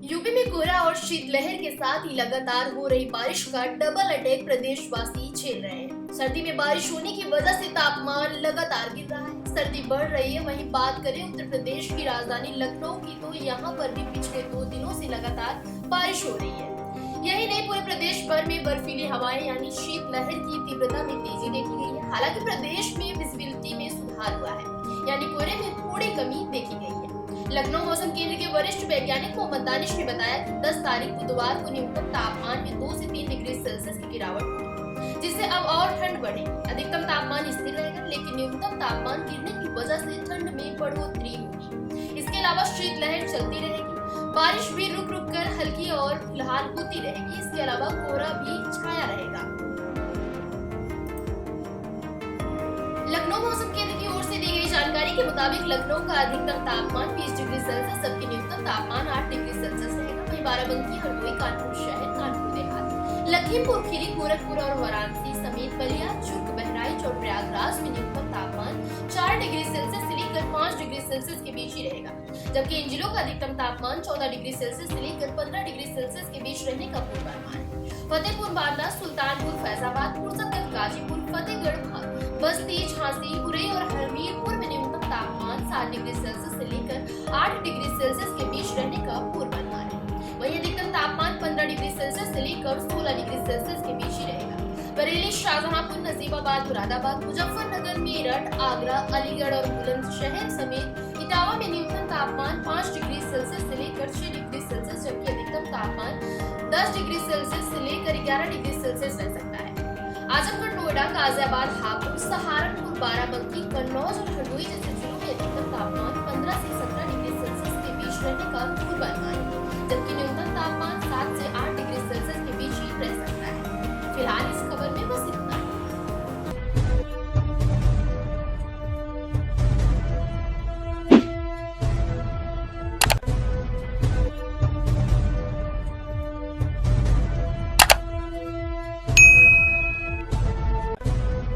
UP में कोहरा और शीतलहर के साथ ही लगातार हो रही बारिश का डबल अटैक प्रदेशवासी झेल रहे हैं। सर्दी में बारिश होने की वजह से तापमान लगातार गिर रहा है। सर्दी बढ़ रही है। वहीं बात करें उत्तर प्रदेश की राजधानी लखनऊ की, तो यहाँ पर भी पिछले 2 दिनों से लगातार बारिश हो रही है। यही नहीं, पूरे प्रदेश भर में बर्फीली हवाएं यानी शीतलहर की तीव्रता में तेजी देखी गई है। हालांकि प्रदेश में विजिबिलिटी में सुधार हुआ है, यानी कोहरे में थोड़ी कमी देखी गई है। लखनऊ मौसम केंद्र के वरिष्ठ वैज्ञानिक मोहम्मद दानिश ने बताया कि 10 तारीख बुधवार को न्यूनतम तापमान में 2 से 3 डिग्री सेल्सियस की गिरावट हुई, जिससे अब और ठंड बढ़े। अधिकतम तापमान स्थिर रहेगा, लेकिन न्यूनतम तापमान गिरने की वजह से ठंड में बढ़ोतरी होगी। इसके अलावा शीतलहर चलती रहेगी, बारिश भी रुक रुक कर हल्की और फिलहाल होती रहेगी। इसके अलावा कोहरा भी छाया रहेगा। लखनऊ मौसम केंद्र की ओर से दी गई जानकारी के मुताबिक लखनऊ का अधिकतम तापमान 20 डिग्री सेल्सियस, जबकि न्यूनतम तापमान 8 डिग्री सेल्सियस रहेगा। वहीं बाराबंकी, हरदोई, कानपुर शहर, कानपुर देहात, लखीमपुर खीरी, गोरखपुर और वाराणसी समेत बलिया, चुर्क, बहराइच और प्रयागराज में न्यूनतम तापमान 4 डिग्री सेल्सियस से लेकर 5 डिग्री सेल्सियस के बीच ही रहेगा, जबकि इन जिलों का अधिकतम तापमान 14 डिग्री सेल्सियस से लेकर 15 डिग्री सेल्सियस के बीच रहने का पूर्वानुमान है। फतेहपुर, बांदा, सुल्तानपुर, फैजाबाद, फुर्सतगंज, गाजीपुर, फतेहगढ़, बस्ती, झांसी, उरई और हमीरपुर में न्यूनतम तापमान 7 डिग्री सेल्सियस से लेकर 8 डिग्री सेल्सियस के बीच रहने का पूर्वानुमान है। वहीं अधिकतम तापमान 15 डिग्री सेल्सियस से लेकर 16 डिग्री सेल्सियस के बीच ही रहेगा। बरेली, शाहजहांपुर, नजीबाबाद, मुरादाबाद, मुजफ्फरनगर, मेरठ, आगरा, अलीगढ़ और बुलंदशहर समेत इटावा में न्यूनतम तापमान 5 डिग्री सेल्सियस से लेकर 6 डिग्री सेल्सियस, जबकि अधिकतम तापमान 10 डिग्री सेल्सियस से लेकर 11 डिग्री सेल्सियस रह सकता है। आजमगढ़, नोएडा, गाजियाबाद, हापुड़, सहारनपुर, बाराबंकी, कन्नौज और हरदोई जैसे जिलों में अधिकतम तापमान 15 से 17 डिग्री सेल्सियस के बीच रहने का पूर्वानुमान है, जबकि न्यूनतम तापमान 7 से 8